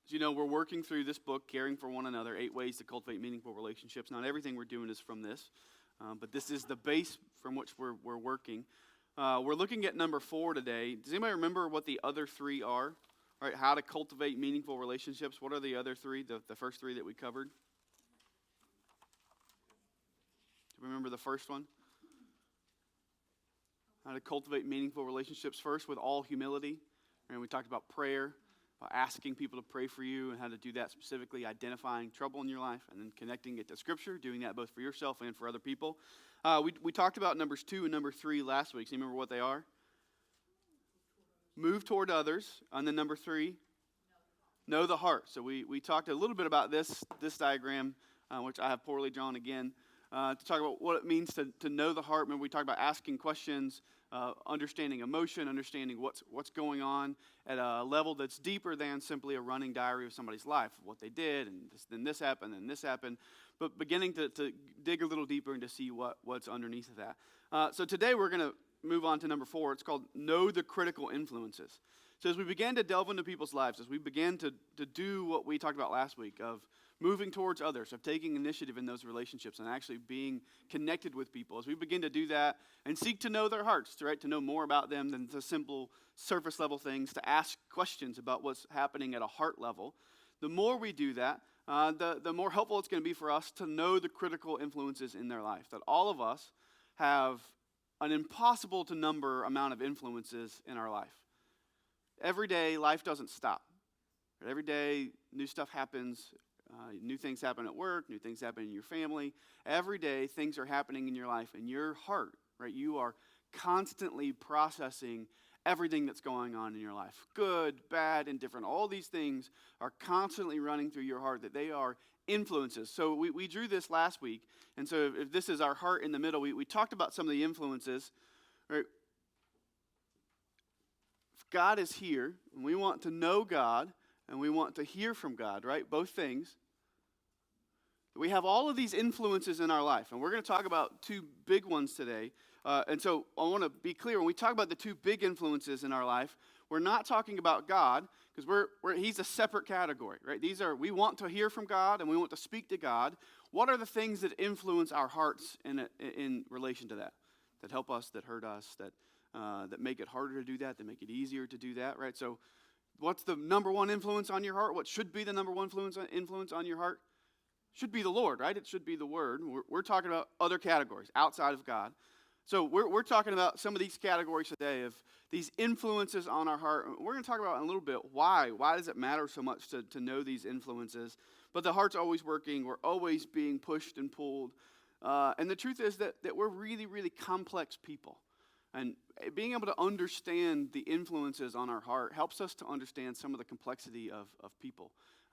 As you know, we're working through this book, Caring for One Another, 8 Ways to Cultivate Meaningful Relationships. Not everything we're doing is from this, but this is the base from which we're working. We're looking at number 4 today. Does anybody remember what the other 3 are? All right, how to cultivate meaningful relationships. What are the other 3, the first 3 that we covered? Do you remember the first one? How to cultivate meaningful relationships first with all humility. And we talked about prayer, about asking people to pray for you and how to do that specifically, identifying trouble in your life and then connecting it to Scripture, doing that both for yourself and for other people. We talked about numbers 2 and number 3 last week. So you remember what they are? Move toward others. And then number 3, know the heart. So we talked a little bit about this diagram, which I have poorly drawn again, to talk about what it means to know the heart. Remember, we talked about asking questions, understanding emotion, understanding what's going on at a level that's deeper than simply a running diary of somebody's life, what they did, and then this happened, and this happened, but beginning to dig a little deeper and to see what's underneath of that. So today we're going to move on to number 4. It's called Know the Critical Influences. So as we begin to delve into people's lives, as we begin to do what we talked about last week of moving towards others, of taking initiative in those relationships and actually being connected with people, as we begin to do that and seek to know their hearts, right, to know more about them than the simple surface level things, to ask questions about what's happening at a heart level, the more we do that, the more helpful it's going to be for us to know the critical influences in their life, that all of us have an impossible to number amount of influences in our life. Every day, life doesn't stop. Every day, new stuff happens. New things happen at work. New things happen in your family. Every day, things are happening in your life. And your heart, right, you are constantly processing everything that's going on in your life. Good, bad, indifferent. All these things are constantly running through your heart, that they are influences. So we drew this last week. And so if this is our heart in the middle, we talked about some of the influences, right? God is here, and we want to know God, and we want to hear from God, right? Both things. We have all of these influences in our life, and we're going to talk about 2 big ones today. And so I want to be clear, when we talk about the 2 big influences in our life, we're not talking about God, because He's a separate category, right? We want to hear from God, and we want to speak to God. What are the things that influence our hearts in relation to that help us, that hurt us, that make it harder to do that make it easier to do that, right? So what's the number one influence on your heart? What should be the number one influence on your heart? Should be the Lord, right? It should be the Word. We're talking about other categories outside of God. So we're talking about some of these categories today of these influences on our heart. We're going to talk about in a little bit why. Why does it matter so much to know these influences? But the heart's always working. We're always being pushed and pulled. And the truth is that we're really, really complex people. And being able to understand the influences on our heart helps us to understand some of the complexity of people.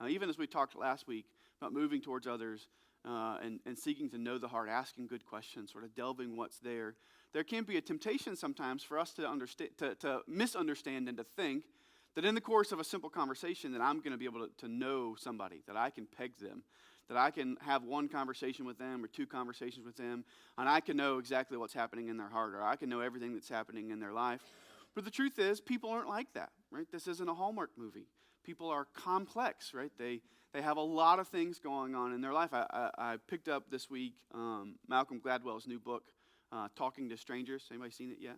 Even as we talked last week about moving towards others and seeking to know the heart, asking good questions, sort of delving what's there, there can be a temptation sometimes for us to misunderstand and to think that in the course of a simple conversation that I'm going to be able to know somebody, that I can peg them, that I can have one conversation with them or 2 conversations with them, and I can know exactly what's happening in their heart, or I can know everything that's happening in their life. But the truth is, people aren't like that, right? This isn't a Hallmark movie. People are complex, right? They have a lot of things going on in their life. I picked up this week Malcolm Gladwell's new book, Talking to Strangers. Anybody seen it yet?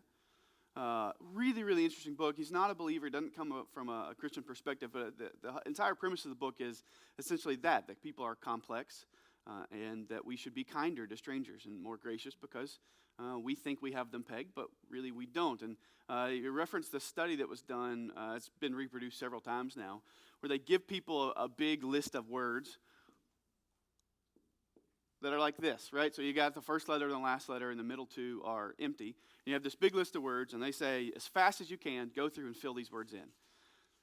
Really, really interesting book. He's not a believer. He doesn't come up from a Christian perspective, but the entire premise of the book is essentially that people are complex and that we should be kinder to strangers and more gracious because we think we have them pegged, but really we don't. And you referenced the study that was done. It's been reproduced several times now, where they give people a big list of words that are like this, right? So you got the first letter and the last letter, and the middle 2 are empty. You have this big list of words, and they say, as fast as you can, go through and fill these words in.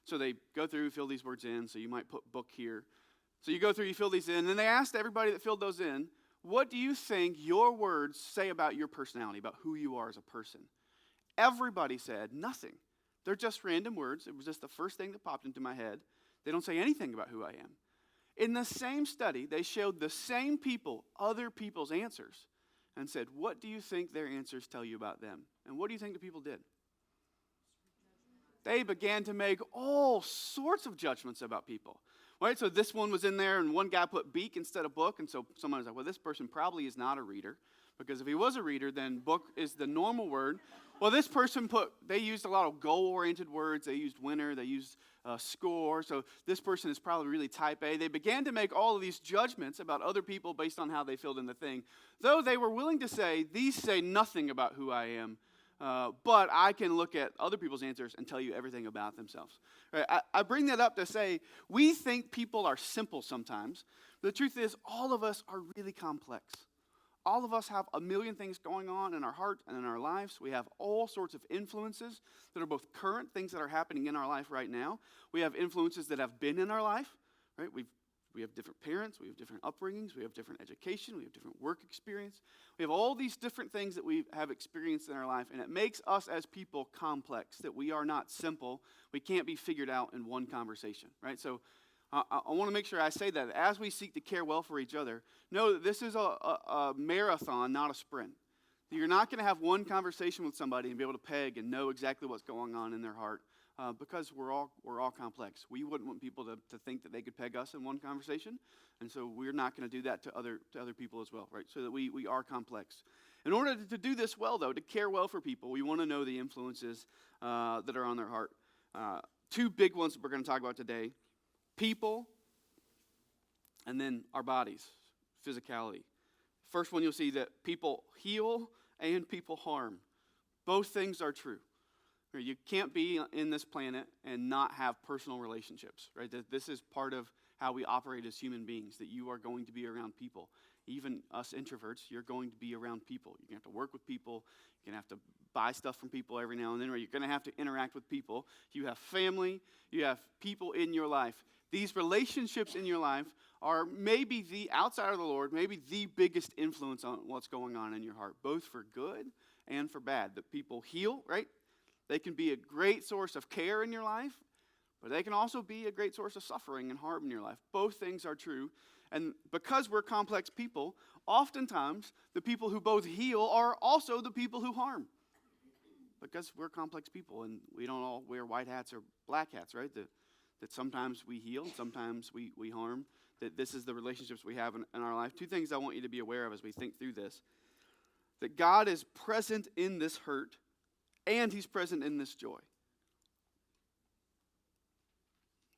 So they go through, fill these words in, so you might put book here. So you go through, you fill these in, and then they asked everybody that filled those in, what do you think your words say about your personality, about who you are as a person? Everybody said nothing. They're just random words. It was just the first thing that popped into my head. They don't say anything about who I am. In the same study, they showed the same people other people's answers and said, what do you think their answers tell you about them? And what do you think the people did? they began to make all sorts of judgments about people. Right? So this one was in there, and one guy put beak instead of book, and so someone was like, well, this person probably is not a reader, because if he was a reader, then book is the normal word. Well, this person they used a lot of goal-oriented words. They used winner, they used score, so this person is probably really type A. They began to make all of these judgments about other people based on how they filled in the thing, though they were willing to say, these say nothing about who I am, but I can look at other people's answers and tell you everything about themselves. Right? I bring that up to say we think people are simple sometimes. The truth is, all of us are really complex. All of us have a million things going on in our heart and in our lives. We have all sorts of influences that are both current things that are happening in our life right now. We have influences that have been in our life. Right? We have different parents, we have different upbringings, we have different education, we have different work experience. We have all these different things that we have experienced in our life, and it makes us as people complex, that we are not simple. We can't be figured out in one conversation, right? So I want to make sure I say that as we seek to care well for each other, know that this is a marathon, not a sprint. You're not going to have one conversation with somebody and be able to peg and know exactly what's going on in their heart. Because we're all complex. We wouldn't want people to think that they could peg us in one conversation, and so we're not going to do that to other people as well, right? So that we are complex. In order to do this well, though, to care well for people, we want to know the influences that are on their heart. Two big ones that we're going to talk about today: people, and then our bodies, physicality. First one, you'll see that people heal and people harm. Both things are true. You can't be in this planet and not have personal relationships, right? This is part of how we operate as human beings, that you are going to be around people. Even us introverts, you're going to be around people. You're going to have to work with people. You're going to have to buy stuff from people every now and then, or you're going to have to interact with people. You have family. You have people in your life. These relationships in your life are maybe outside of the Lord, maybe the biggest influence on what's going on in your heart, both for good and for bad. That people heal, right? They can be a great source of care in your life, but they can also be a great source of suffering and harm in your life. Both things are true. And because we're complex people, oftentimes the people who both heal are also the people who harm. Because we're complex people, and we don't all wear white hats or black hats, right? That sometimes we heal, sometimes we harm. That this is the relationships we have in our life. Two things I want you to be aware of as we think through this. That God is present in this hurt, and he's present in this joy.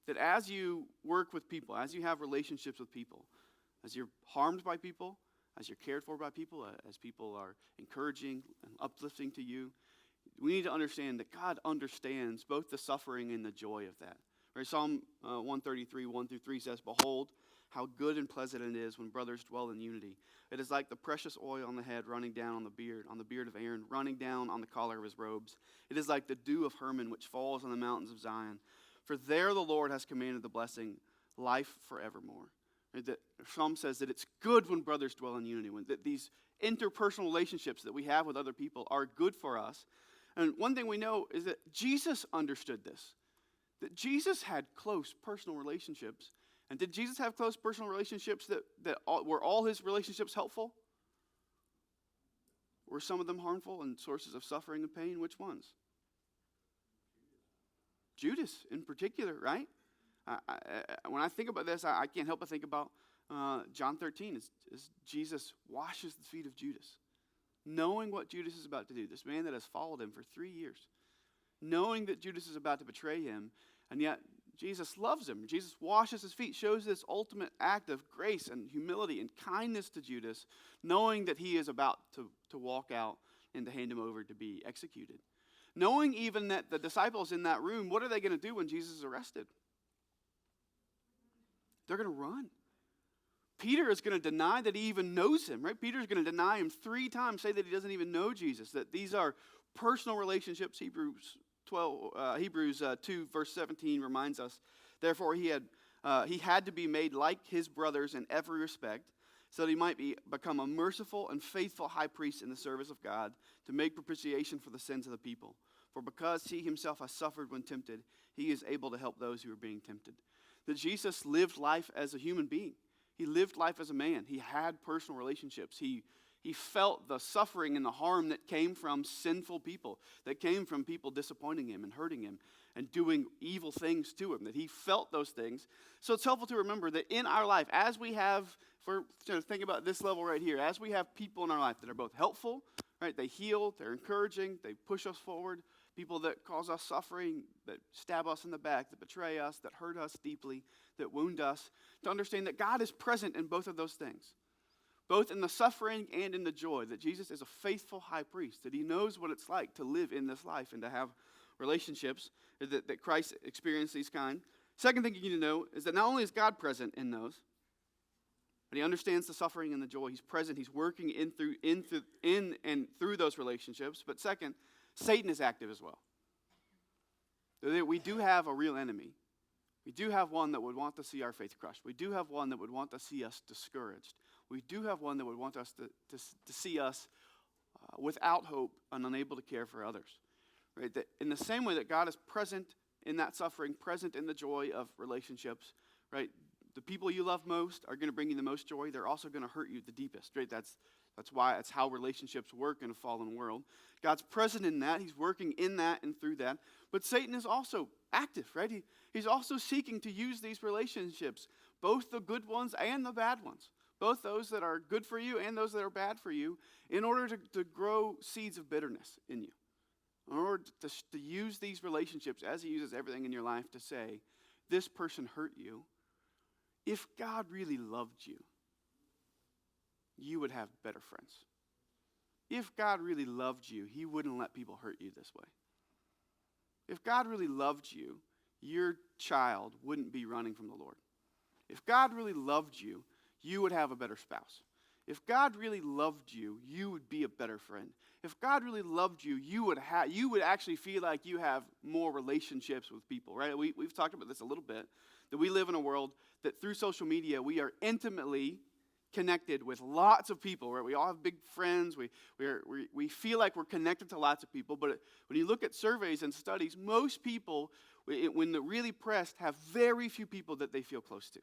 That as you work with people, as you have relationships with people, as you're harmed by people, as you're cared for by people, as people are encouraging and uplifting to you, we need to understand that God understands both the suffering and the joy of that. Right? Psalm 133, 1-3 says, "Behold, how good and pleasant it is when brothers dwell in unity. It is like the precious oil on the head running down on the beard of Aaron, running down on the collar of his robes. It is like the dew of Hermon, which falls on the mountains of Zion. For there the Lord has commanded the blessing, life forevermore." The Psalm says that it's good when brothers dwell in unity, that these interpersonal relationships that we have with other people are good for us. And one thing we know is that Jesus understood this, that Jesus had close personal relationships. And did Jesus have close personal relationships were all his relationships helpful? Were some of them harmful and sources of suffering and pain? Which ones? Judas in particular, right? When I think about this, I can't help but think about John 13 as Jesus washes the feet of Judas. Knowing what Judas is about to do, this man that has followed him for 3 years, knowing that Judas is about to betray him, and yet Jesus loves him. Jesus washes his feet, shows this ultimate act of grace and humility and kindness to Judas, knowing that he is about to walk out and to hand him over to be executed. Knowing even that the disciples in that room, what are they going to do when Jesus is arrested? They're going to run. Peter is going to deny that he even knows him, right? Peter is going to deny him 3 times, say that he doesn't even know Jesus, that these are personal relationships. Hebrews 2, verse 17 reminds us, therefore he had to be made like his brothers in every respect, so that he might become a merciful and faithful high priest in the service of God, to make propitiation for the sins of the people. For because he himself has suffered when tempted, he is able to help those who are being tempted. That Jesus lived life as a human being. He lived life as a man. He had personal relationships. He felt the suffering and the harm that came from sinful people, that came from people disappointing him and hurting him. and doing evil things to him, that he felt those things. So it's helpful to remember that in our life, as we have, for think about this level right here, as we have people in our life that are both helpful, right? They heal, they're encouraging, they push us forward. People that cause us suffering, that stab us in the back, that betray us, that hurt us deeply, that wound us. To understand that God is present in both of those things. Both in the suffering and in the joy. That Jesus is a faithful high priest. That he knows what it's like to live in this life and to have relationships. That Christ experienced these kind. Second thing you need to know is that not only is God present in those, but he understands the suffering and the joy. He's present. He's working in and through those relationships. But second, Satan is active as well. We do have a real enemy. We do have one that would want to see our faith crushed. We do have one that would want to see us discouraged. We do have one that would want us to see us without hope and unable to care for others. Right? That in the same way that God is present in that suffering, present in the joy of relationships, right? The people you love most are going to bring you the most joy. They're also going to hurt you the deepest, right? That's how relationships work in a fallen world. God's present in that. He's working in that and through that. But Satan is also active, right? He's also seeking to use these relationships, both the good ones and the bad ones, both those that are good for you and those that are bad for you, in order to grow seeds of bitterness in you. In order to use these relationships, as he uses everything in your life, to say, this person hurt you. If God really loved you, you would have better friends. If God really loved you, he wouldn't let people hurt you this way. If God really loved you, your child wouldn't be running from the Lord. If God really loved you, you would have a better spouse. If God really loved you, you would be a better friend. If God really loved you, you would actually feel like you have more relationships with people, right? We've talked about this a little bit, that we live in a world that through social media, we are intimately connected with lots of people, right? We all have big friends. We feel like we're connected to lots of people, but when you look at surveys and studies, most people, when they're really pressed, have very few people that they feel close to.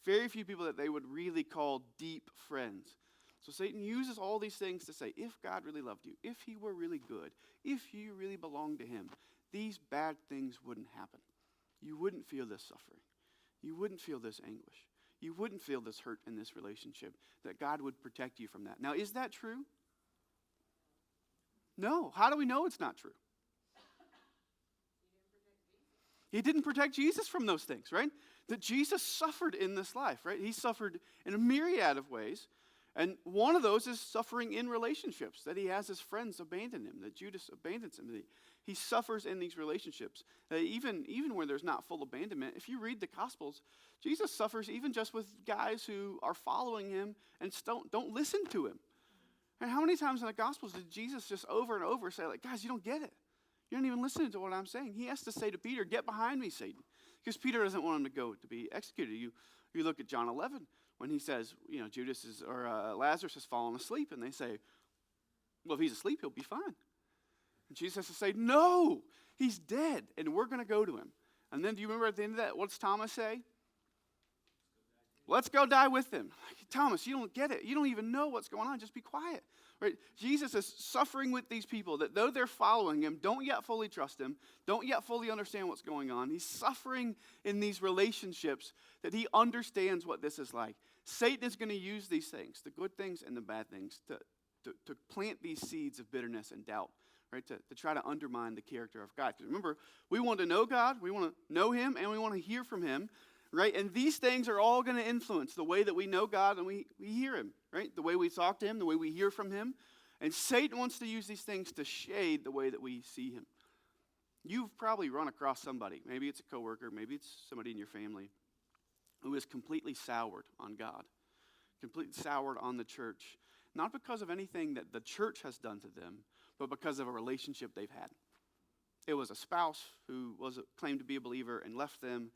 Very few people that they would really call deep friends. So Satan uses all these things to say, if God really loved you, if he were really good, if you really belonged to him, these bad things wouldn't happen. You wouldn't feel this suffering. You wouldn't feel this anguish. You wouldn't feel this hurt in this relationship, that God would protect you from that. Now, is that true? No. How do we know it's not true? He didn't protect Jesus from those things, right? That Jesus suffered in this life, right? He suffered in a myriad of ways. And one of those is suffering in relationships, that he has his friends abandon him, that Judas abandons him. That he suffers in these relationships. Even where there's not full abandonment, if you read the Gospels, Jesus suffers even just with guys who are following him and don't listen to him. And how many times in the Gospels did Jesus just over and over say, like, guys, you don't get it. You don't even listen to what I'm saying. He has to say to Peter, get behind me, Satan. Because Peter doesn't want him to go to be executed. You look at John 11 when he says, Lazarus has fallen asleep. And they say, well, if he's asleep, he'll be fine. And Jesus has to say, no, he's dead. And we're going to go to him. And then do you remember at the end of that, what's Thomas say? Let's go die with him. Thomas, you don't get it. You don't even know what's going on. Just be quiet. Right? Jesus is suffering with these people that though they're following him, don't yet fully trust him, don't yet fully understand what's going on. He's suffering in these relationships that he understands what this is like. Satan is going to use these things, the good things and the bad things, to plant these seeds of bitterness and doubt, right? To try to undermine the character of God. Because remember, we want to know God, we want to know him, and we want to hear from him. Right? And these things are all going to influence the way that we know God and we hear him, right? The way we talk to him, the way we hear from him. And Satan wants to use these things to shade the way that we see him. You've probably run across somebody, maybe it's a coworker, maybe it's somebody in your family, who is completely soured on God, completely soured on the church, not because of anything that the church has done to them, but because of a relationship they've had. It was a spouse who claimed to be a believer and left them.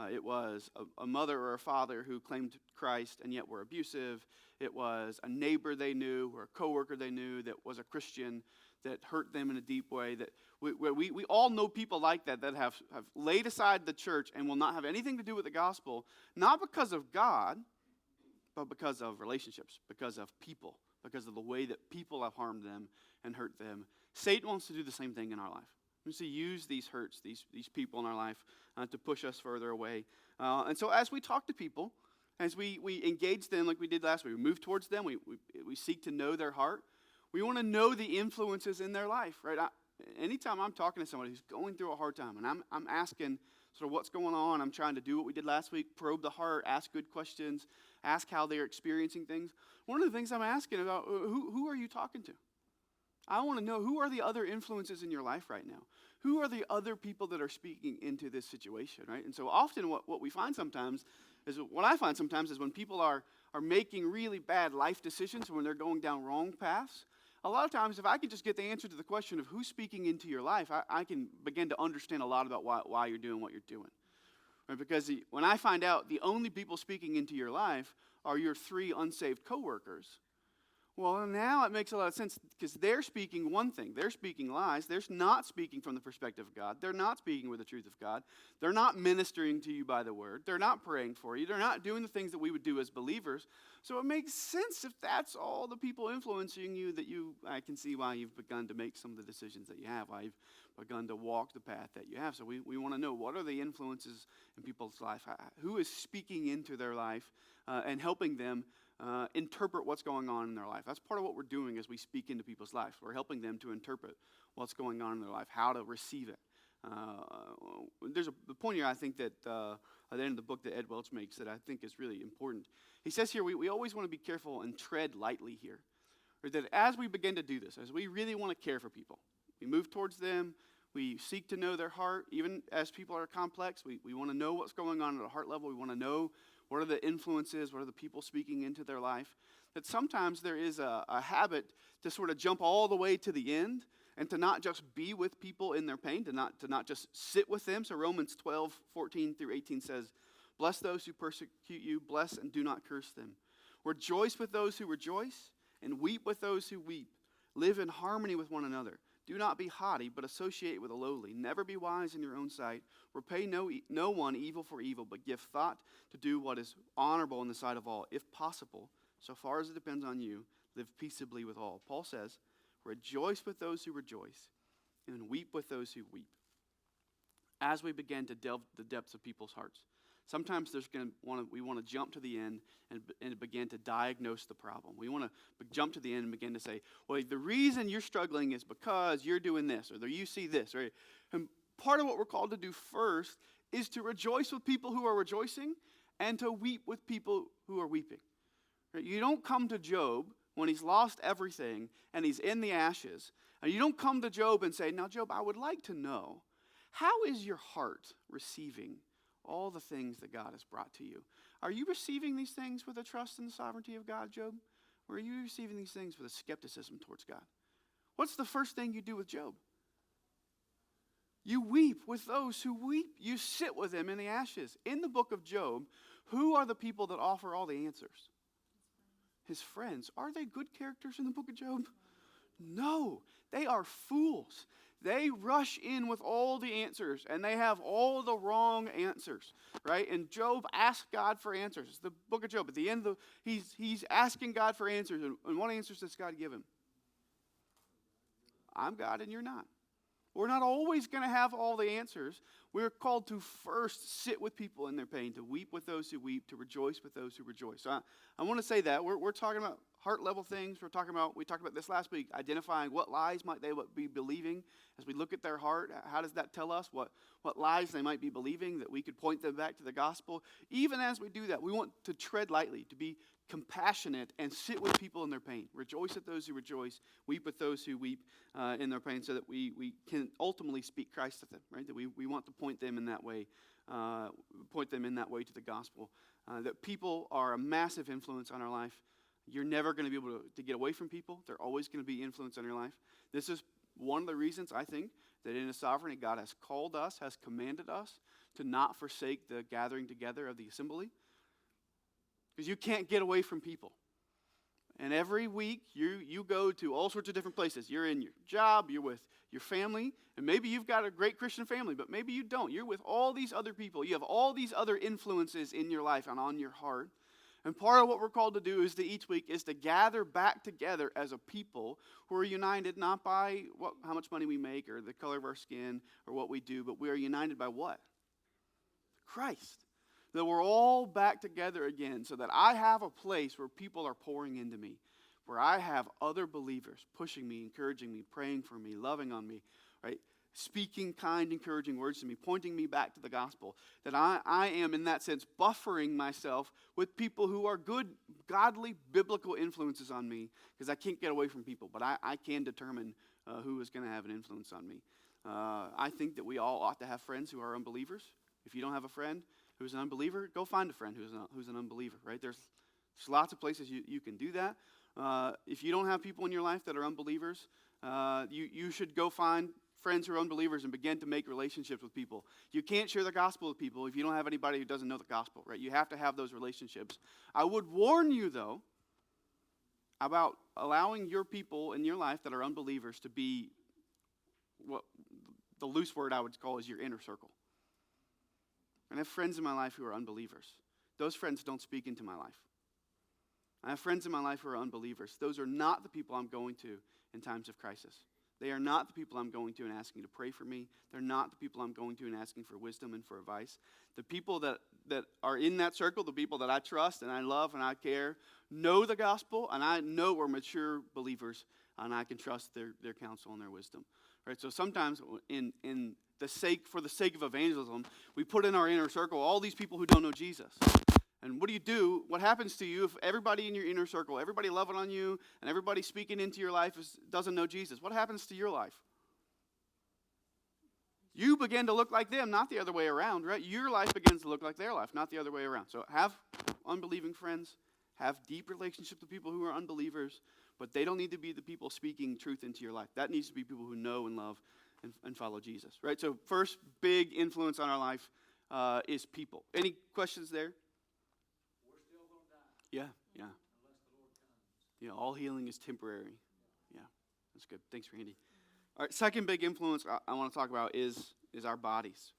It was a mother or a father who claimed Christ and yet were abusive. It was a neighbor they knew or a coworker they knew that was a Christian that hurt them in a deep way. That we all know people like that have laid aside the church and will not have anything to do with the gospel, not because of God, but because of relationships, because of people, because of the way that people have harmed them and hurt them. Satan wants to do the same thing in our life. We see use these hurts, these people in our life to push us further away. And so as we talk to people, as we engage them like we did last week, we move towards them, we seek to know their heart. We want to know the influences in their life, right? Anytime I'm talking to somebody who's going through a hard time, and I'm asking sort of what's going on, I'm trying to do what we did last week, probe the heart, ask good questions, ask how they're experiencing things. One of the things I'm asking about, who are you talking to? I want to know, who are the other influences in your life right now? Who are the other people that are speaking into this situation, right? And so often what we find sometimes is, what I find sometimes is when people are making really bad life decisions, when they're going down wrong paths, a lot of times if I can just get the answer to the question of who's speaking into your life, I can begin to understand a lot about why you're doing what you're doing. Right? Because when I find out the only people speaking into your life are your 3 unsaved coworkers, well, now it makes a lot of sense, because they're speaking one thing. They're speaking lies. They're not speaking from the perspective of God. They're not speaking with the truth of God. They're not ministering to you by the word. They're not praying for you. They're not doing the things that we would do as believers. So it makes sense, if that's all the people influencing you, that I can see why you've begun to make some of the decisions that you have, why you've begun to walk the path that you have. So we want to know, what are the influences in people's life? Who is speaking into their life and helping them interpret what's going on in their life? That's part of what we're doing as we speak into people's lives. We're helping them to interpret what's going on in their life, how to receive it. There's a point here, I think, that at the end of the book that Ed Welch makes that I think is really important. He says here, we always want to be careful and tread lightly here. Or that as we begin to do this, as we really want to care for people, we move towards them, we seek to know their heart, even as people are complex, we want to know what's going on at a heart level. We want to know what are the influences, what are the people speaking into their life. That sometimes there is a habit to sort of jump all the way to the end and to not just be with people in their pain, to not just sit with them. So Romans 12:14-18 says, "Bless those who persecute you, bless and do not curse them. Rejoice with those who rejoice, and weep with those who weep. Live in harmony with one another. Do not be haughty, but associate with the lowly. Never be wise in your own sight. Repay no one evil for evil, but give thought to do what is honorable in the sight of all. If possible, so far as it depends on you, live peaceably with all." Paul says, rejoice with those who rejoice, and weep with those who weep. As we begin to delve the depths of people's hearts, sometimes we want to jump to the end and begin to diagnose the problem. We want to jump to the end and begin to say, well, the reason you're struggling is because you're doing this, or you see this, right? And part of what we're called to do first is to rejoice with people who are rejoicing and to weep with people who are weeping. Right? You don't come to Job when he's lost everything and he's in the ashes, and you don't come to Job and say, now, Job, I would like to know, how is your heart receiving all the things that God has brought to you? Are you receiving these things with a trust in the sovereignty of God, Job? Or are you receiving these things with a skepticism towards God? What's the first thing you do with Job? You weep with those who weep. You sit with them in the ashes. In the book of Job, who are the people that offer all the answers? His friends. Are they good characters in the book of Job? No, they are fools. They rush in with all the answers, and they have all the wrong answers, right? And Job asks God for answers. It's the book of Job. At the end, he's asking God for answers, and what answers does God give him? I'm God and you're not. We're not always going to have all the answers. We're called to first sit with people in their pain, to weep with those who weep, to rejoice with those who rejoice. So I want to say that. We're talking about heart-level things. We talked about this last week, identifying what lies might they be believing. As we look at their heart, how does that tell us what lies they might be believing, that we could point them back to the gospel? Even as we do that, we want to tread lightly, to be compassionate and sit with people in their pain. Rejoice with those who rejoice, weep with those who weep in their pain, so that we can ultimately speak Christ to them, right? That we want to point them in that way to the gospel. That people are a massive influence on our life. You're never going to be able to get away from people. They're always going to be influence on your life. This is one of the reasons, I think, that in His sovereignty, God has called us, has commanded us to not forsake the gathering together of the assembly. Because you can't get away from people. And every week, you go to all sorts of different places. You're in your job, you're with your family, and maybe you've got a great Christian family, but maybe you don't. You're with all these other people. You have all these other influences in your life and on your heart. And part of what we're called to do is each week is to gather back together as a people who are united not by how much money we make or the color of our skin or what we do, but we are united by what? Christ. That we're all back together again so that I have a place where people are pouring into me, where I have other believers pushing me, encouraging me, praying for me, loving on me, right? Speaking kind, encouraging words to me, pointing me back to the gospel. That I am, in that sense, buffering myself with people who are good, godly, biblical influences on me, because I can't get away from people, but I can determine who is going to have an influence on me. I think that we all ought to have friends who are unbelievers. If you don't have a friend who's an unbeliever, go find a friend who's an unbeliever, right? There's lots of places you can do that. If you don't have people in your life that are unbelievers, you should go find friends who are unbelievers and begin to make relationships with people. You can't share the gospel with people if you don't have anybody who doesn't know the gospel, right? You have to have those relationships. I would warn you, though, about allowing your people in your life that are unbelievers to be what the loose word I would call is your inner circle. And I have friends in my life who are unbelievers. Those friends don't speak into my life. I have friends in my life who are unbelievers. Those are not the people I'm going to in times of crisis. They are not the people I'm going to and asking to pray for me. They're not the people I'm going to and asking for wisdom and for advice. The people that are in that circle, the people that I trust and I love and I care, know the gospel, and I know we're mature believers, and I can trust their counsel and their wisdom. Right? So sometimes for the sake of evangelism, we put in our inner circle all these people who don't know Jesus. And what do? What happens to you if everybody in your inner circle, everybody loving on you, and everybody speaking into your life doesn't know Jesus? What happens to your life? You begin to look like them, not the other way around, right? Your life begins to look like their life, not the other way around. So have unbelieving friends, have deep relationships with people who are unbelievers, but they don't need to be the people speaking truth into your life. That needs to be people who know and love and follow Jesus, right? So first big influence on our life is people. Any questions there? Yeah. Yeah, all healing is temporary. Yeah, that's good. Thanks, Randy. All right, second big influence I want to talk about is our bodies.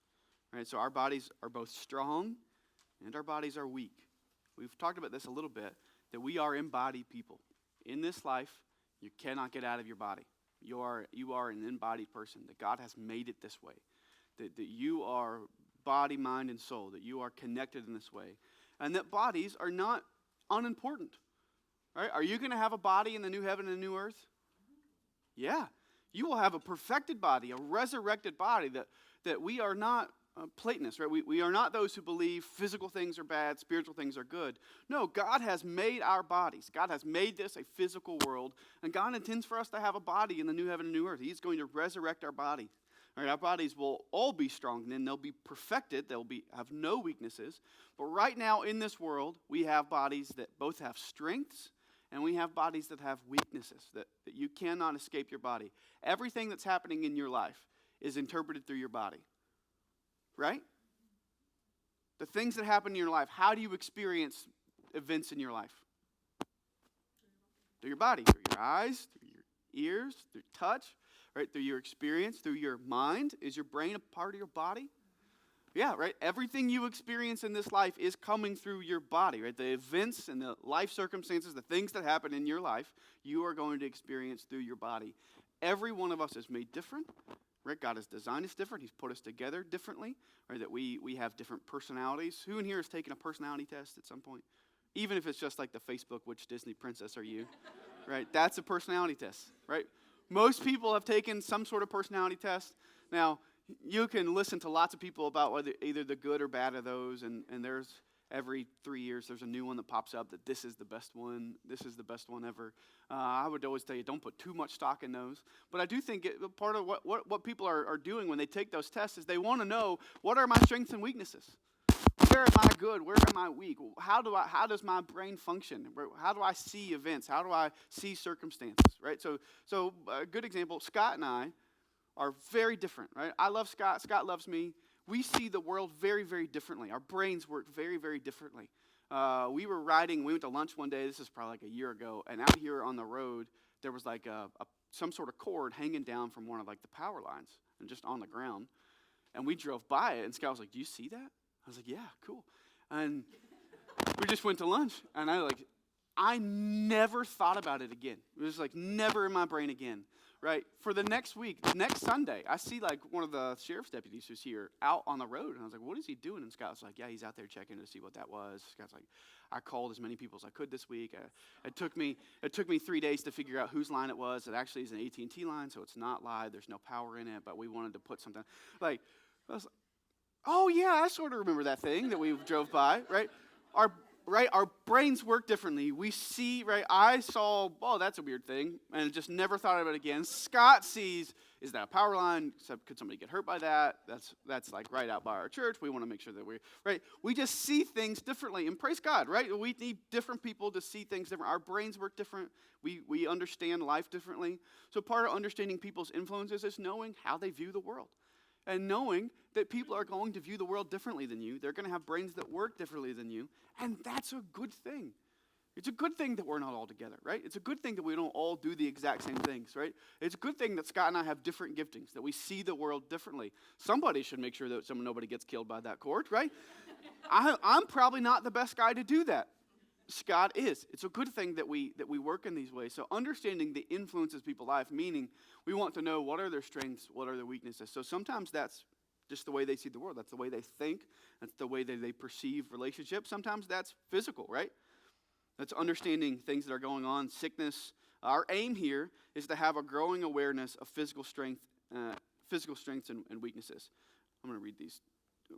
Right, so our bodies are both strong and our bodies are weak. We've talked about this a little bit, that we are embodied people. In this life, you cannot get out of your body. You are an embodied person, that God has made it this way, that you are body, mind, and soul, that you are connected in this way, and that bodies are not unimportant, right? Are you going to have a body in the new heaven and the new earth? Yeah. You will have a perfected body, a resurrected body, that we are not Platonists, right? We are not those who believe physical things are bad, spiritual things are good. No, God has made our bodies. God has made this a physical world, and God intends for us to have a body in the new heaven and new earth. He's going to resurrect our body. Right, our bodies will all be strong, and then they'll be perfected. They'll have no weaknesses. But right now in this world, we have bodies that both have strengths, and we have bodies that have weaknesses, that you cannot escape your body. Everything that's happening in your life is interpreted through your body. Right? The things that happen in your life, how do you experience events in your life? Through your body, through your eyes, through your ears, through touch. Right, through your experience, through your mind. Is your brain a part of your body? Yeah, right? Everything you experience in this life is coming through your body, right? The events and the life circumstances, the things that happen in your life, you are going to experience through your body. Every one of us is made different, right? God has designed us different. He's put us together differently, right? That we have different personalities. Who in here has taken a personality test at some point? Even if it's just like the Facebook, which Disney princess are you? Right? That's a personality test, right? Most people have taken some sort of personality test. Now, you can listen to lots of people about whether either the good or bad of those, and there's every 3 years there's a new one that pops up that this is the best one ever. I would always tell you, don't put too much stock in those. But I do think part of what people are doing when they take those tests is they want to know, what are my strengths and weaknesses? Where am I good? Where am I weak? How does my brain function? How do I see events? How do I see circumstances? Right? So a good example, Scott and I are very different, right? I love Scott. Scott loves me. We see the world very, very differently. Our brains work very, very differently. We went to lunch one day, this is probably like a year ago, and out here on the road, there was like some sort of cord hanging down from one of like the power lines and just on the ground. And we drove by it, and Scott was like, "Do you see that?" I was like, "Yeah, cool." And we just went to lunch, and I never thought about it again. It was like never in my brain again, right? For the next week, next Sunday, I see like one of the sheriff's deputies who's here out on the road, and I was like, what is he doing? And Scott was like, yeah, he's out there checking to see what that was. Scott's like, I called as many people as I could this week. It took me 3 days to figure out whose line it was. It actually is an AT&T line, so it's not live. There's no power in it, but we wanted to put something. Like, I was like, oh yeah, I sort of remember that thing that we drove by, right? Our brains work differently. We see, right? I saw, oh, that's a weird thing, and just never thought of it again. Scott sees, is that a power line? Could somebody get hurt by that? That's like right out by our church. We want to make sure that right? We just see things differently, and praise God, right? We need different people to see things different. Our brains work different. We understand life differently. So part of understanding people's influences is knowing how they view the world. And knowing that people are going to view the world differently than you. They're going to have brains that work differently than you. And that's a good thing. It's a good thing that we're not all together, right? It's a good thing that we don't all do the exact same things, right? It's a good thing that Scott and I have different giftings, that we see the world differently. Somebody should make sure that nobody gets killed by that cord, right? I'm probably not the best guy to do that. Scott is. It's a good thing that we work in these ways. So understanding the influences of people's life, meaning we want to know what are their strengths, what are their weaknesses. So sometimes that's just the way they see the world. That's the way they think. That's the way that they perceive relationships. Sometimes that's physical, right? That's understanding things that are going on, sickness. Our aim here is to have a growing awareness of physical strengths and weaknesses. I'm going to read these. I'm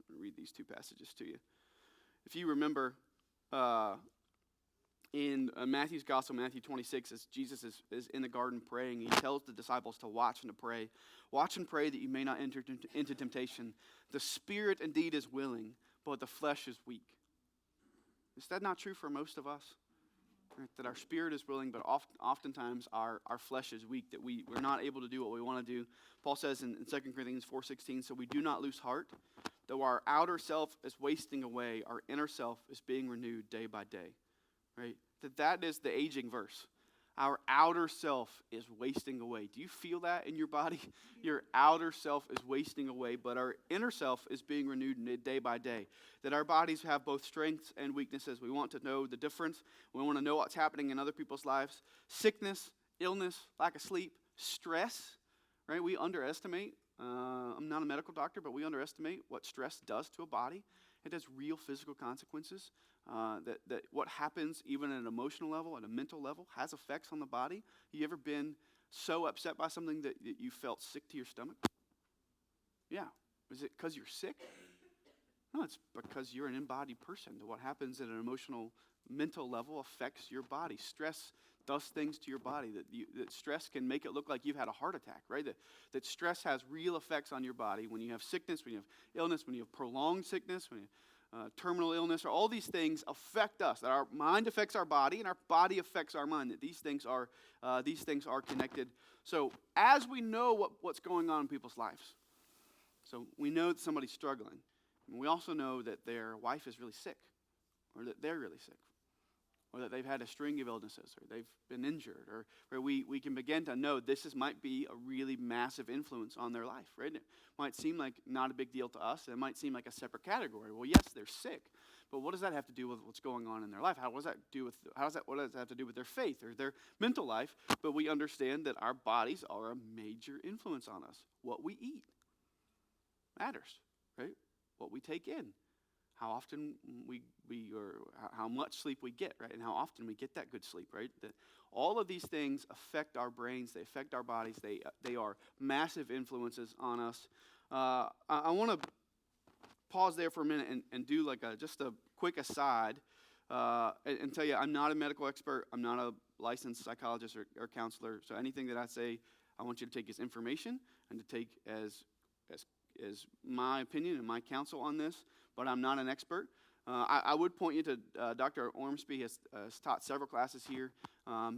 going to read these two passages to you. If you remember, in Matthew's Gospel, Matthew 26, as Jesus is in the garden praying, he tells the disciples to watch and to pray. Watch and pray that you may not enter into temptation. The spirit indeed is willing, but the flesh is weak. Is that not true for most of us? Right? That our spirit is willing, but oftentimes our flesh is weak, that we're not able to do what we want to do. Paul says in 2 Corinthians 4:16, so we do not lose heart. Though our outer self is wasting away, our inner self is being renewed day by day. Right? That is the aging verse. Our outer self is wasting away. Do you feel that in your body? Your outer self is wasting away, but our inner self is being renewed day by day. That our bodies have both strengths and weaknesses. We want to know the difference. We want to know what's happening in other people's lives. Sickness, illness, lack of sleep, stress. Right? We underestimate. I'm not a medical doctor, but we underestimate what stress does to a body. It has real physical consequences. That what happens even at an emotional level, at a mental level, has effects on the body. You ever been so upset by something that you felt sick to your stomach? Yeah. Is it because you're sick? No, it's because you're an embodied person. What happens at an emotional, mental level affects your body. Stress does things to your body. That stress can make it look like you've had a heart attack, right? That stress has real effects on your body. When you have sickness, when you have illness, when you have prolonged sickness, when you have terminal illness, or all these things affect us. That our mind affects our body, and our body affects our mind. That these things are connected. So as we know what's going on in people's lives, so we know that somebody's struggling, and we also know that their wife is really sick, or that they're really sick, or that they've had a string of illnesses, or they've been injured, or where we can begin to know this might be a really massive influence on their life, right? It might seem like not a big deal to us. It might seem like a separate category. Well, yes, they're sick, but what does that have to do with what's going on in their life? What does that have to do with their faith or their mental life? But we understand that our bodies are a major influence on us. What we eat matters, right? What we take in. How often or how much sleep we get, right? And how often we get that good sleep, right? That all of these things affect our brains. They affect our bodies. They are massive influences on us. I want to pause there for a minute and do like just a quick aside and tell you I'm not a medical expert. I'm not a licensed psychologist or counselor. So anything that I say, I want you to take as information and to take as my opinion and my counsel on this. But I'm not an expert. I would point you to Dr. Ormsby has taught several classes here.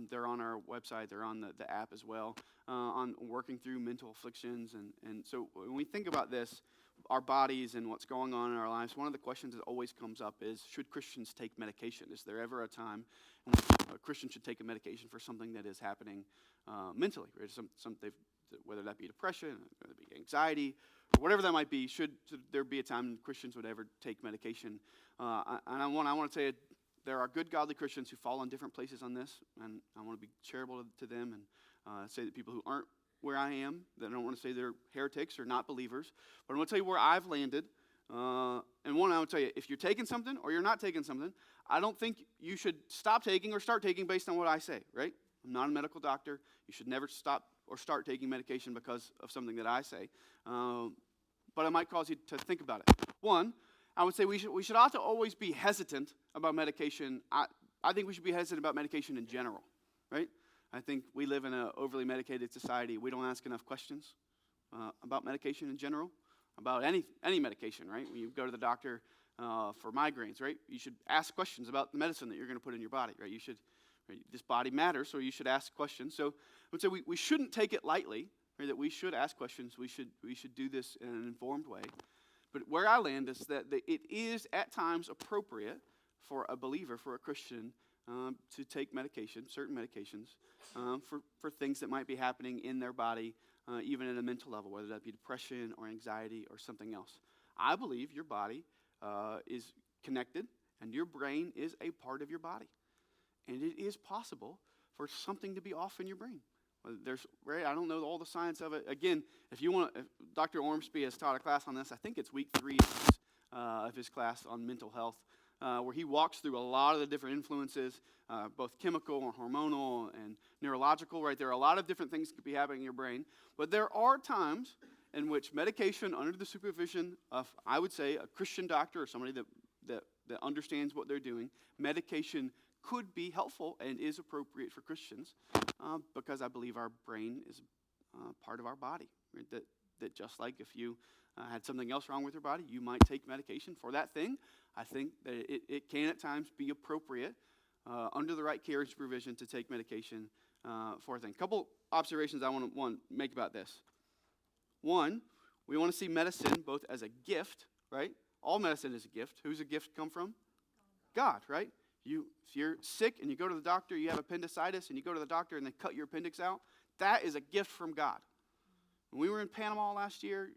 They're on our website. They're on the app as well, on working through mental afflictions. And so when we think about this, our bodies and what's going on in our lives, one of the questions that always comes up is, should Christians take medication? Is there ever a time when a Christian should take a medication for something that is happening mentally? Right? whether that be depression, whether it be anxiety, or whatever that might be. Should there be a time Christians would ever take medication? I want to say there are good, godly Christians who fall in different places on this, and I want to be charitable to them and say that people who aren't where I am, that I don't want to say they're heretics or not believers, but I'm going to tell you where I've landed. And one, I would tell you, if you're taking something or you're not taking something, I don't think you should stop taking or start taking based on what I say, right? I'm not a medical doctor. You should never stop or start taking medication because of something that I say. But it might cause you to think about it. One, I would say we should ought to always be hesitant about medication. I think we should be hesitant about medication in general, right? I think we live in an overly medicated society. We don't ask enough questions about medication in general, about any medication, right? When you go to the doctor for migraines, right? You should ask questions about the medicine that you're going to put in your body, right? You should. Right? This body matters, so you should ask questions. So I would say we shouldn't take it lightly, right? That we should ask questions. We should do this in an informed way. But where I land is that it is at times appropriate for a believer, for a Christian, to take medication, certain medications, for things that might be happening in their body, even at a mental level, whether that be depression or anxiety or something else. I believe your body is connected, and your brain is a part of your body. And it is possible for something to be off in your brain. I don't know all the science of it. Again, if Dr. Ormsby has taught a class on this. I think it's week 3 of his class on mental health, where he walks through a lot of the different influences, both chemical and hormonal and neurological, right? There are a lot of different things that could be happening in your brain. But there are times in which medication under the supervision of, I would say, a Christian doctor or somebody that understands what they're doing, medication could be helpful and is appropriate for Christians because I believe our brain is part of our body. Right? That just like if you had something else wrong with your body, you might take medication for that thing. I think that it can at times be appropriate under the right care and supervision to take medication for a thing. A couple observations I want to make about this. One, we want to see medicine both as a gift, right? All medicine is a gift. Who's a gift come from? God, right? If you're sick and you go to the doctor, you have appendicitis, and you go to the doctor and they cut your appendix out, that is a gift from God. When we were in Panama last year,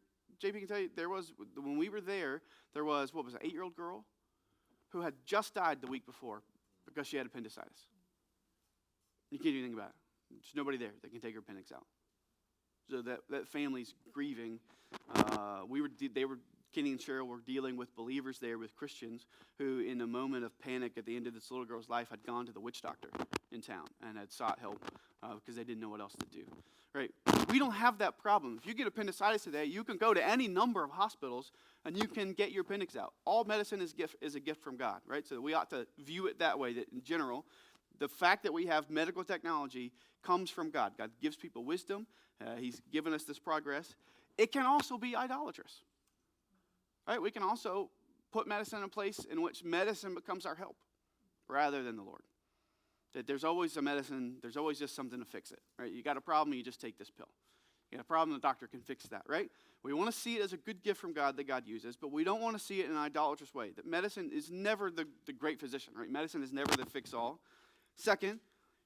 JP can tell you, when we were there was, an 8-year-old girl who had just died the week before because she had appendicitis. You can't do anything about it. There's nobody there that can take her appendix out. So that family's grieving. Kenny and Cheryl were dealing with believers there, with Christians, who in a moment of panic at the end of this little girl's life had gone to the witch doctor in town and had sought help because they didn't know what else to do. Right? We don't have that problem. If you get appendicitis today, you can go to any number of hospitals and you can get your appendix out. All medicine is a gift from God, right? So we ought to view it that way, that in general, the fact that we have medical technology comes from God. God gives people wisdom. He's given us this progress. It can also be idolatrous. Right? We can also put medicine in a place in which medicine becomes our help rather than the Lord. That there's always a medicine, there's always just something to fix it. Right? You got a problem, you just take this pill. You got a problem, the doctor can fix that, right? We want to see it as a good gift from God that God uses, but we don't want to see it in an idolatrous way. That medicine is never the great physician, right? Medicine is never the fix-all. Second,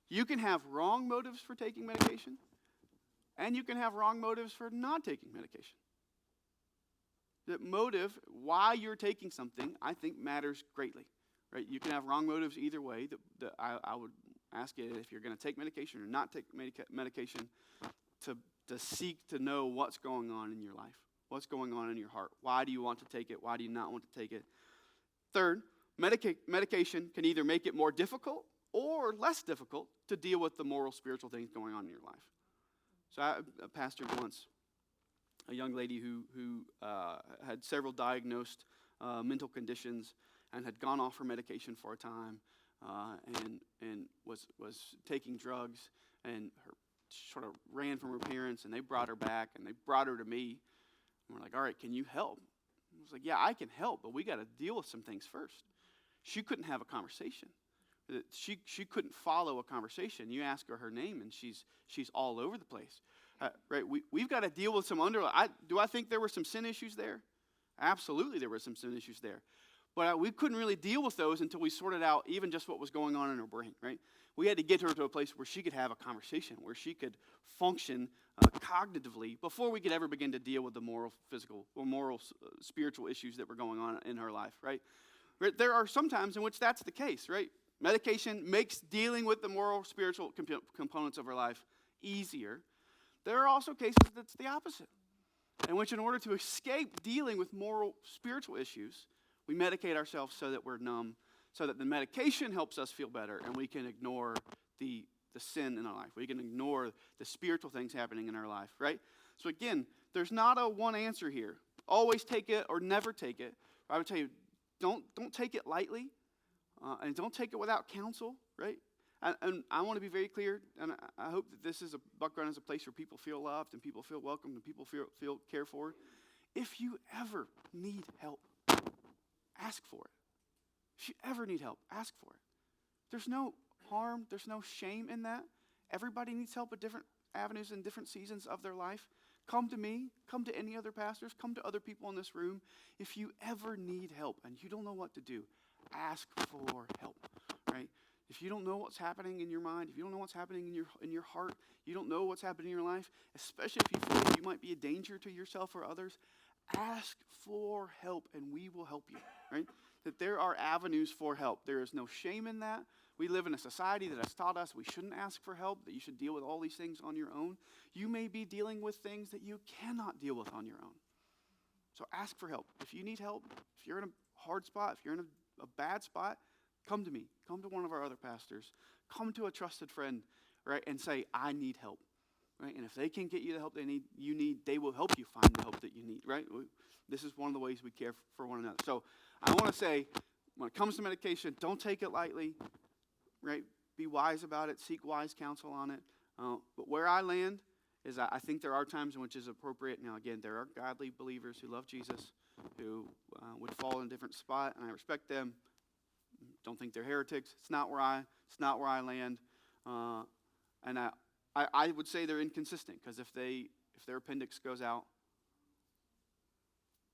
you can have wrong motives for taking medication, and you can have wrong motives for not taking medication. That motive, why you're taking something, I think matters greatly, right? You can have wrong motives either way. I would ask you if you're going to take medication or not take medication to seek to know what's going on in your life, what's going on in your heart. Why do you want to take it? Why do you not want to take it? Third, medication can either make it more difficult or less difficult to deal with the moral, spiritual things going on in your life. So I pastored once a young lady who had several diagnosed mental conditions and had gone off her medication for a time and was taking drugs, and her sort of ran from her parents, and they brought her back, and they brought her to me. And we're like, all right, can you help? I was like, yeah, I can help, but we got to deal with some things first. She couldn't have a conversation. She couldn't follow a conversation. You ask her name, and she's all over the place. Right? We've got to deal with some underlying. Do I think there were some sin issues there? Absolutely, there were some sin issues there. But we couldn't really deal with those until we sorted out even just what was going on in her brain, right? We had to get her to a place where she could have a conversation, where she could function cognitively before we could ever begin to deal with the moral, physical, or moral, spiritual issues that were going on in her life, right? There are some times in which that's the case, right? Medication makes dealing with the moral, spiritual components of her life easier. There are also cases that's the opposite, in which in order to escape dealing with moral, spiritual issues, we medicate ourselves so that we're numb, so that the medication helps us feel better, and we can ignore the sin in our life. We can ignore the spiritual things happening in our life, right? So again, there's not a one answer here. Always take it or never take it. I would tell you, don't take it lightly, and don't take it without counsel, right? And I want to be very clear, and I hope that this is Buckground is a place where people feel loved and people feel welcomed and people feel cared for. If you ever need help, ask for it. If you ever need help, ask for it. There's no harm, there's no shame in that. Everybody needs help at different avenues and different seasons of their life. Come to me, come to any other pastors, come to other people in this room. If you ever need help and you don't know what to do, ask for help, right? If you don't know what's happening in your mind, if you don't know what's happening in your heart, you don't know what's happening in your life, especially if you feel like you might be a danger to yourself or others, ask for help and we will help you, right? That there are avenues for help. There is no shame in that. We live in a society that has taught us we shouldn't ask for help, that you should deal with all these things on your own. You may be dealing with things that you cannot deal with on your own. So ask for help. If you need help, if you're in a hard spot, if you're in a bad spot, come to me. Come to one of our other pastors. Come to a trusted friend, right, and say, I need help, right? And if they can get you the help you need, they will help you find the help that you need, right? This is one of the ways we care for one another. So I want to say, when it comes to medication, don't take it lightly, right? Be wise about it. Seek wise counsel on it. But where I land is I think there are times in which it's appropriate. Now, again, there are godly believers who love Jesus, who would fall in a different spot, and I respect them. Don't think they're heretics. It's not where I land. And I would say they're inconsistent, because if their appendix goes out,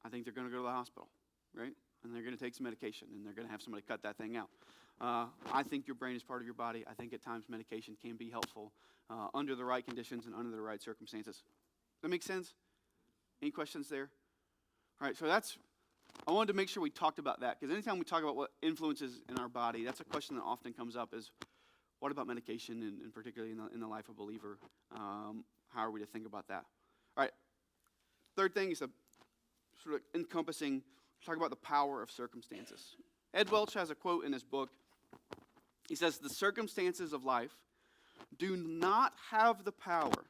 I think they're going to go to the hospital, right? And they're going to take some medication, and they're going to have somebody cut that thing out. I think your brain is part of your body. I think at times medication can be helpful under the right conditions and under the right circumstances. Does that make sense? Any questions there? All right, so I wanted to make sure we talked about that, because anytime we talk about what influences in our body, that's a question that often comes up is, what about medication, and particularly in the life of a believer? How are we to think about that? All right, third thing is sort of encompassing, talk about the power of circumstances. Ed Welch has a quote in his book. He says, the circumstances of life do not have the power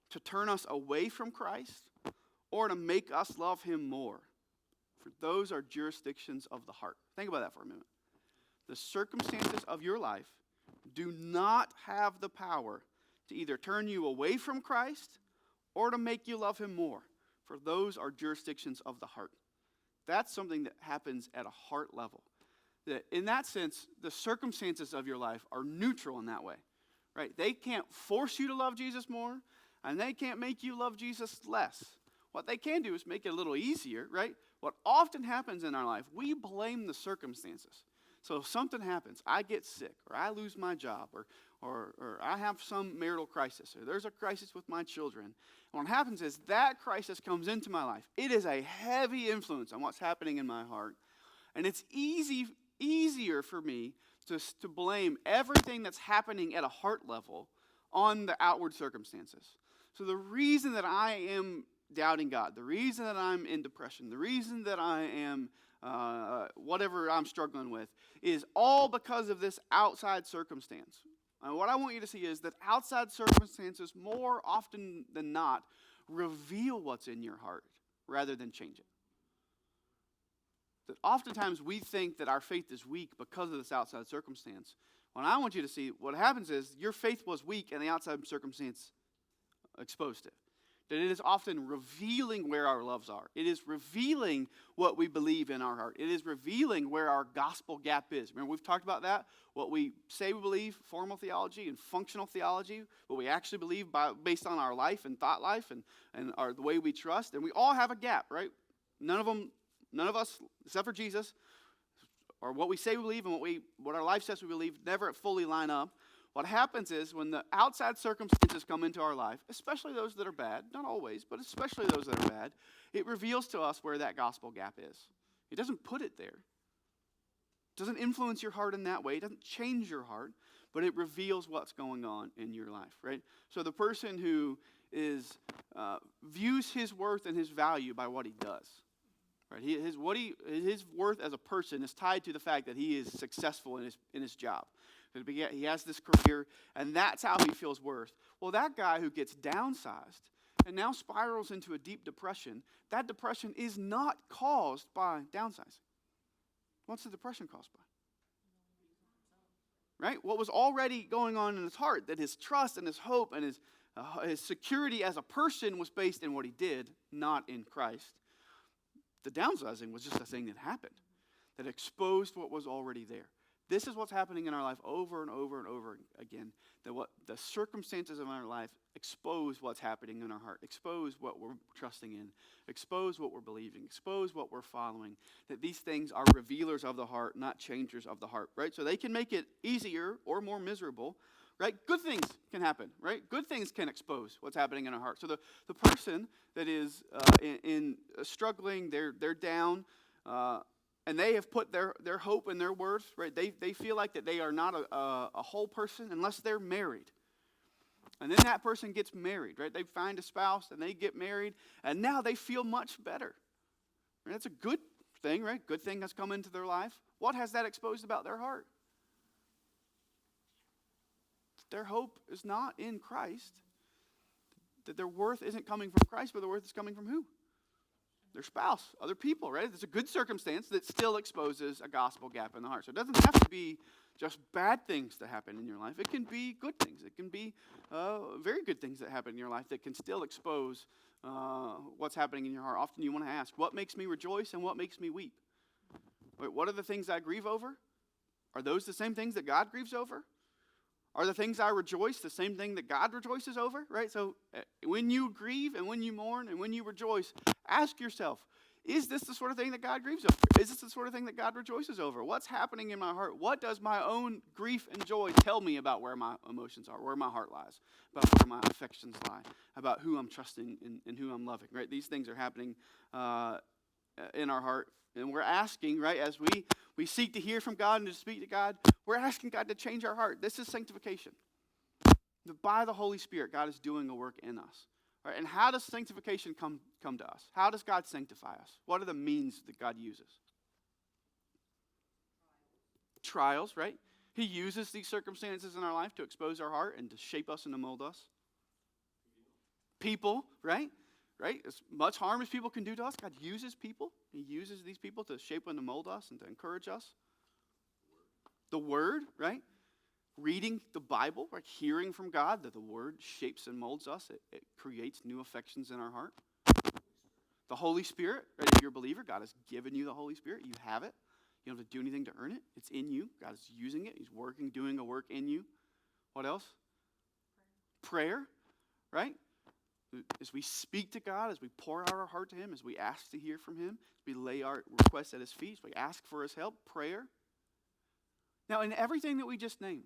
to turn us away from Christ or to make us love him more. For those are jurisdictions of the heart. Think about that for a minute. The circumstances of your life do not have the power to either turn you away from Christ or to make you love him more. For those are jurisdictions of the heart. That's something that happens at a heart level. That in that sense, the circumstances of your life are neutral in that way, right? They can't force you to love Jesus more, and they can't make you love Jesus less. What they can do is make it a little easier, right? What often happens in our life, we blame the circumstances. So if something happens, I get sick, or I lose my job, or I have some marital crisis, or there's a crisis with my children. And what happens is that crisis comes into my life. It is a heavy influence on what's happening in my heart. And it's easier for me to blame everything that's happening at a heart level on the outward circumstances. So the reason that I am doubting God, the reason that I'm in depression, the reason that I am whatever I'm struggling with, is all because of this outside circumstance. And what I want you to see is that outside circumstances, more often than not, reveal what's in your heart rather than change it. That oftentimes we think that our faith is weak because of this outside circumstance. When I want you to see, what happens is your faith was weak and the outside circumstance exposed it. That it is often revealing where our loves are. It is revealing what we believe in our heart. It is revealing where our gospel gap is. Remember, we've talked about that. What we say we believe, formal theology and functional theology, what we actually believe based on our life and thought life and the way we trust. And we all have a gap, right? None of us, except for Jesus, or what we say we believe and what our life says we believe never fully line up, what happens is when the outside circumstances come into our life, especially those that are bad, not always, but especially those that are bad, it reveals to us where that gospel gap is. It doesn't put it there. It doesn't influence your heart in that way. It doesn't change your heart, but it reveals what's going on in your life, right? So the person who views his worth and his value by what he does, right? His worth as a person is tied to the fact that he is successful in his job. He has this career, and that's how he feels worth. Well, that guy who gets downsized and now spirals into a deep depression, that depression is not caused by downsizing. What's the depression caused by? Right? What was already going on in his heart, that his trust and his hope and his security as a person was based in what he did, not in Christ. The downsizing was just a thing that happened, that exposed what was already there. This is what's happening in our life over and over and over again. That what the circumstances of our life expose what's happening in our heart, expose what we're trusting in, expose what we're believing, expose what we're following. That these things are revealers of the heart, not changers of the heart, right? So they can make it easier or more miserable, right? Good things can happen, right? Good things can expose what's happening in our heart. So the person that is struggling, they're down, and they have put their hope and their worth, right? They feel like that they are not a whole person unless they're married. And then that person gets married, right? They find a spouse and they get married, and now they feel much better. Right? That's a good thing, right? Good thing has come into their life. What has that exposed about their heart? Their hope is not in Christ. That their worth isn't coming from Christ, but their worth is coming from who? Their spouse, other people, right? It's a good circumstance that still exposes a gospel gap in the heart. So it doesn't have to be just bad things that happen in your life. It can be good things. It can be very good things that happen in your life that can still expose what's happening in your heart. Often you want to ask, what makes me rejoice and what makes me weep? Wait, what are the things I grieve over? Are those the same things that God grieves over? Are the things I rejoice the same thing that God rejoices over? Right? So when you grieve and when you mourn and when you rejoice, ask yourself, is this the sort of thing that God grieves over? Is this the sort of thing that God rejoices over? What's happening in my heart? What does my own grief and joy tell me about where my emotions are, where my heart lies, about where my affections lie, about who I'm trusting and who I'm loving? Right? These things are happening in our heart. And we're asking, right, as we seek to hear from God and to speak to God, we're asking God to change our heart. This is sanctification. By the Holy Spirit, God is doing a work in us. Right? And how does sanctification come to us? How does God sanctify us? What are the means that God uses? Trials, right? He uses these circumstances in our life to expose our heart and to shape us and to mold us. People, right? Right? As much harm as people can do to us, God uses people. He uses these people to shape and to mold us and to encourage us. The Word, right? Reading the Bible, like hearing from God, that the Word shapes and molds us. It creates new affections in our heart. The Holy Spirit, right? If you're a believer, God has given you the Holy Spirit. You have it. You don't have to do anything to earn it. It's in you. God is using it. He's working, doing a work in you. What else? Prayer, right? As we speak to God, as we pour out our heart to Him, as we ask to hear from Him, as we lay our requests at His feet, as we ask for His help, prayer. Now, in everything that we just named,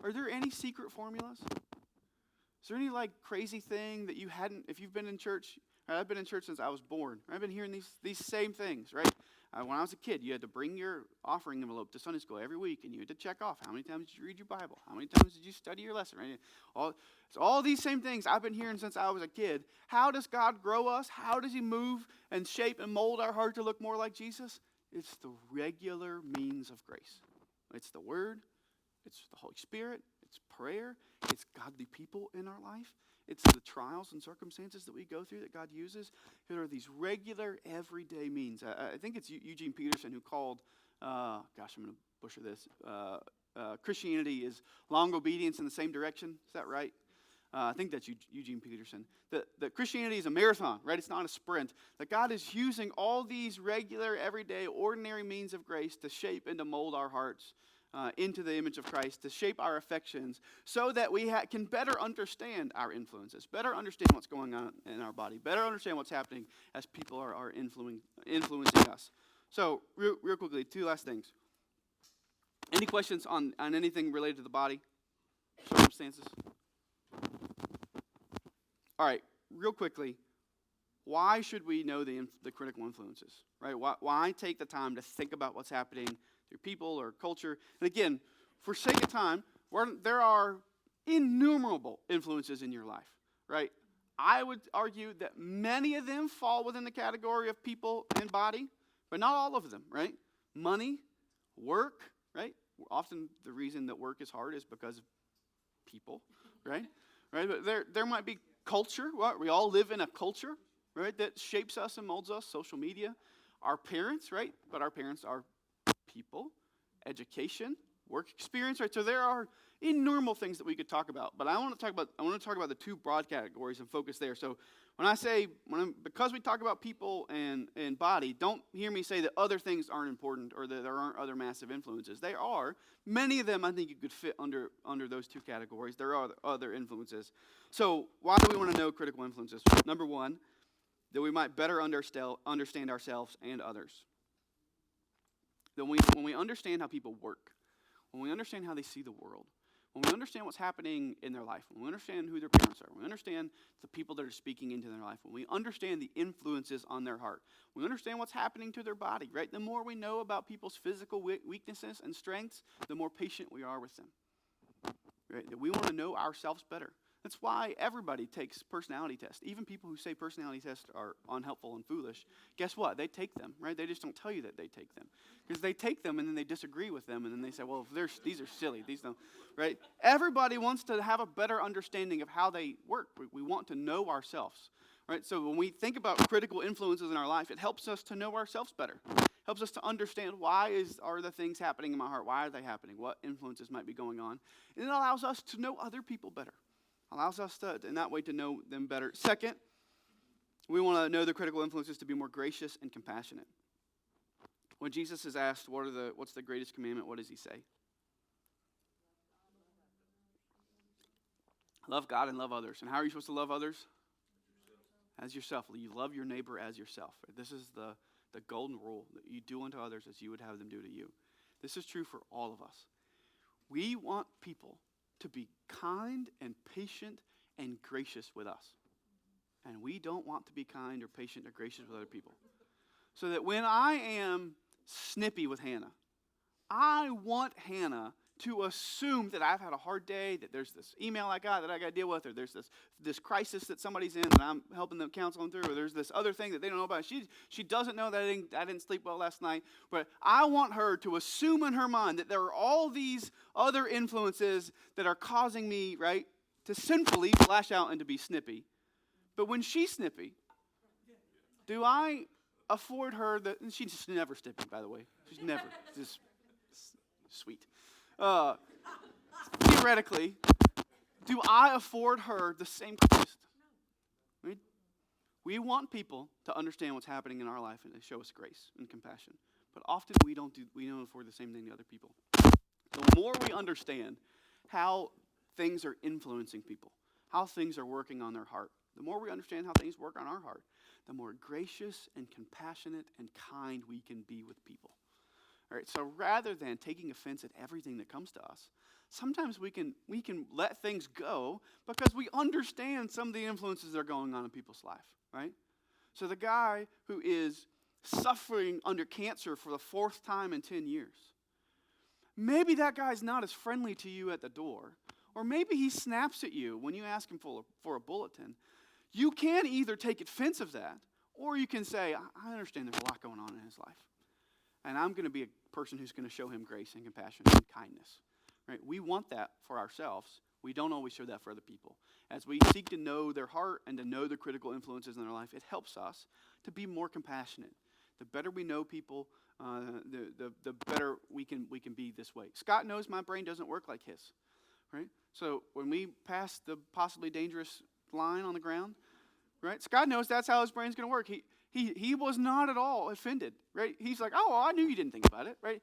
are there any secret formulas? Is there any crazy thing that you hadn't, if you've been in church? Right, I've been in church since I was born. I've been hearing these same things, right? When I was a kid, you had to bring your offering envelope to Sunday school every week, and you had to check off how many times did you read your Bible, how many times did you study your lesson, right? All these same things I've been hearing since I was a kid. How does God grow us? How does He move and shape and mold our heart to look more like Jesus? It's the regular means of grace. It's the Word, it's the Holy Spirit, it's prayer, it's godly people in our life. It's the trials and circumstances that we go through that God uses. There are these regular, everyday means. I think it's Eugene Peterson who called, I'm going to butcher this, Christianity is long obedience in the same direction. Is that right? I think that's Eugene Peterson. That Christianity is a marathon, right? It's not a sprint. That God is using all these regular, everyday, ordinary means of grace to shape and to mold our hearts into the image of Christ, to shape our affections, so that we can better understand our influences, better understand what's going on in our body, better understand what's happening as people are influencing us. So, real quickly, two last things. Any questions on anything related to the body, circumstances? All right, real quickly, why should we know the critical influences, right? Why take the time to think about what's happening through people or culture? And again, for sake of time, there are innumerable influences in your life, right? I would argue that many of them fall within the category of people and body, but not all of them, right? Money, work, right? Often the reason that work is hard is because of people, right? Right? But there might be culture. What? We all live in a culture, right, that shapes us and molds us. Social media, our parents, right? But our parents are people, education, work experience, right? So there are innumerable things that we could talk about. But I want to talk about the two broad categories and focus there. So when I say because we talk about people and body, don't hear me say that other things aren't important or that there aren't other massive influences. They are. Many of them I think you could fit under those two categories. There are other influences. So why do we want to know critical influences? Number one, that we might better understand ourselves and others. That when we understand how people work, when we understand how they see the world, when we understand what's happening in their life, when we understand who their parents are, when we understand the people that are speaking into their life, when we understand the influences on their heart, when we understand what's happening to their body, right? The more we know about people's physical weaknesses and strengths, the more patient we are with them, right? That we want to know ourselves better. That's why everybody takes personality tests. Even people who say personality tests are unhelpful and foolish, guess what? They take them, right? They just don't tell you that they take them. Because they take them and then they disagree with them and then they say, well, these are silly. These don't, right? Everybody wants to have a better understanding of how they work. We want to know ourselves, right? So when we think about critical influences in our life, it helps us to know ourselves better. Helps us to understand are the things happening in my heart? Why are they happening? What influences might be going on? And it allows us to know other people better. Allows us to, in that way, to know them better. Second, we want to know the critical influences to be more gracious and compassionate. When Jesus is asked, what's the greatest commandment, what does he say? Love God and love others. And how are you supposed to love others? As yourself. You love your neighbor as yourself. This is the golden rule, that you do unto others as you would have them do to you. This is true for all of us. We want people to be kind and patient and gracious with us. And we don't want to be kind or patient or gracious with other people. So that when I am snippy with Hannah, I want Hannah to assume that I've had a hard day, that there's this email I got that I got to deal with, or there's this crisis that somebody's in and I'm helping them counsel them through, or there's this other thing that they don't know about. She doesn't know that I didn't sleep well last night, but I want her to assume in her mind that there are all these other influences that are causing me, right, to sinfully lash out and to be snippy. But when she's snippy, do I afford her and she's just never snippy, by the way. She's never. Just sweet. Theoretically, do I afford her the same Christ? Right? We want people to understand what's happening in our life and to show us grace and compassion. But often we don't afford the same thing to other people. The more we understand how things are influencing people, how things are working on their heart, the more we understand how things work on our heart, the more gracious and compassionate and kind we can be with people. All right, so rather than taking offense at everything that comes to us, sometimes we can let things go because we understand some of the influences that are going on in people's life, right? So the guy who is suffering under cancer for the 4th time in 10 years, maybe that guy's not as friendly to you at the door, or maybe he snaps at you when you ask him for a bulletin. You can either take offense of that, or you can say, I understand there's a lot going on in his life. And I'm going to be a person who's going to show him grace and compassion and kindness. Right? We want that for ourselves. We don't always show that for other people. As we seek to know their heart and to know the critical influences in their life, it helps us to be more compassionate. The better we know people, the better we can be this way. Scott knows my brain doesn't work like his. Right? So when we pass the possibly dangerous line on the ground, right? Scott knows that's how his brain's going to work. He was not at all offended, right? He's like, oh, well, I knew you didn't think about it, right?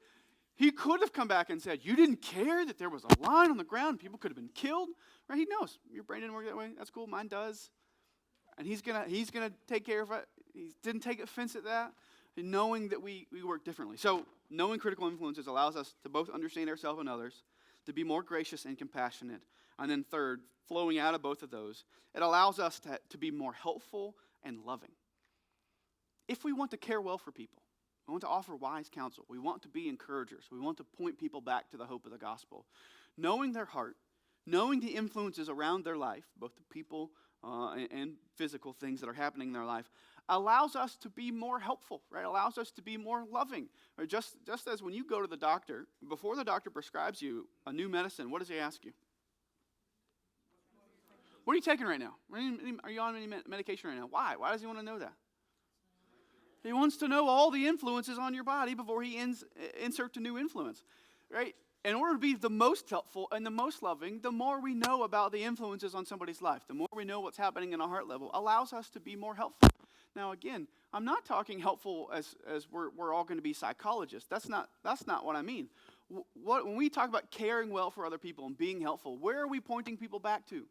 He could have come back and said, you didn't care that there was a line on the ground, people could have been killed, right? He knows your brain didn't work that way. That's cool, mine does, and he's gonna take care of it. He didn't take offense at that, knowing that we work differently. So knowing critical influences allows us to both understand ourselves and others, to be more gracious and compassionate. And then third, flowing out of both of those, it allows us to be more helpful and loving. If we want to care well for people, we want to offer wise counsel, we want to be encouragers, we want to point people back to the hope of the gospel, knowing their heart, knowing the influences around their life, both the people and physical things that are happening in their life, allows us to be more helpful, right? Allows us to be more loving. Right? Just as when you go to the doctor, before the doctor prescribes you a new medicine, what does he ask you? What are you taking right now? Are you on any medication right now? Why? Why does he want to know that? He wants to know all the influences on your body before he inserts a new influence, right? In order to be the most helpful and the most loving, the more we know about the influences on somebody's life, the more we know what's happening in our heart level, allows us to be more helpful. Now, again, I'm not talking helpful as we're all going to be psychologists. That's not what I mean. When we talk about caring well for other people and being helpful, where are we pointing people back to?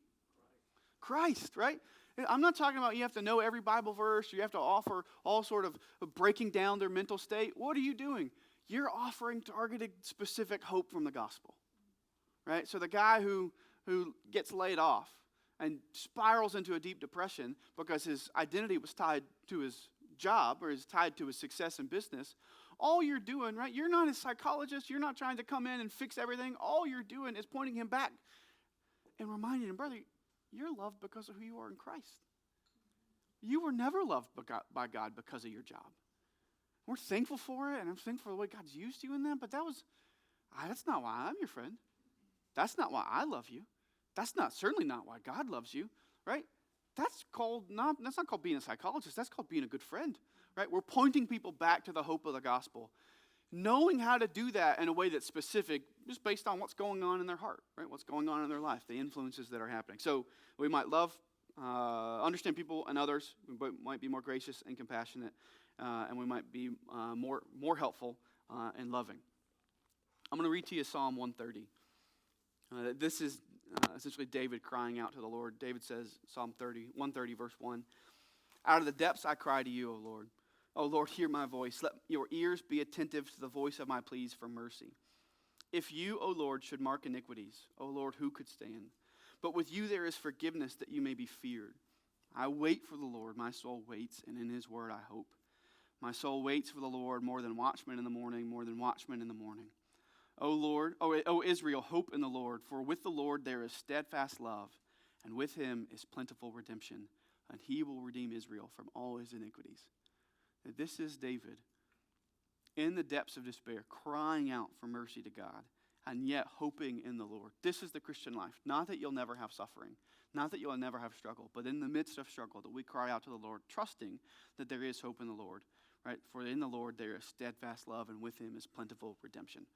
Christ, right? I'm not talking about you have to know every Bible verse, you have to offer all sort of breaking down their mental state. What are you doing? You're offering targeted, specific hope from the gospel, right? So the guy who gets laid off and spirals into a deep depression because his identity was tied to his job or is tied to his success in business, all you're doing, right? You're not a psychologist. You're not trying to come in and fix everything. All you're doing is pointing him back and reminding him, brother, you're loved because of who you are in Christ. You were never loved by God because of your job. We're thankful for it, and I'm thankful for the way God's used you in that, but that's not why I'm your friend. That's not why I love you. That's certainly not why God loves you, right? That's not called being a psychologist. That's called being a good friend, right? We're pointing people back to the hope of the gospel. Knowing how to do that in a way that's specific, just based on what's going on in their heart, right? What's going on in their life, the influences that are happening. So we might understand people and others, but might be more gracious and compassionate, and we might be more helpful and loving. I'm going to read to you Psalm 130. This is essentially David crying out to the Lord. David says, Psalm 130, verse 1, "Out of the depths I cry to you, O Lord. O Lord, hear my voice. Let your ears be attentive to the voice of my pleas for mercy. If you, O Lord, should mark iniquities, O Lord, who could stand? But with you there is forgiveness that you may be feared. I wait for the Lord. My soul waits, and in his word I hope. My soul waits for the Lord more than watchmen in the morning, more than watchmen in the morning. O Lord, O Israel, hope in the Lord, for with the Lord there is steadfast love, and with him is plentiful redemption, and he will redeem Israel from all his iniquities." This is David in the depths of despair, crying out for mercy to God, and yet hoping in the Lord. This is the Christian life. Not that you'll never have suffering, not that you'll never have struggle, but in the midst of struggle that we cry out to the Lord, trusting that there is hope in the Lord. Right? For in the Lord there is steadfast love, and with him is plentiful redemption.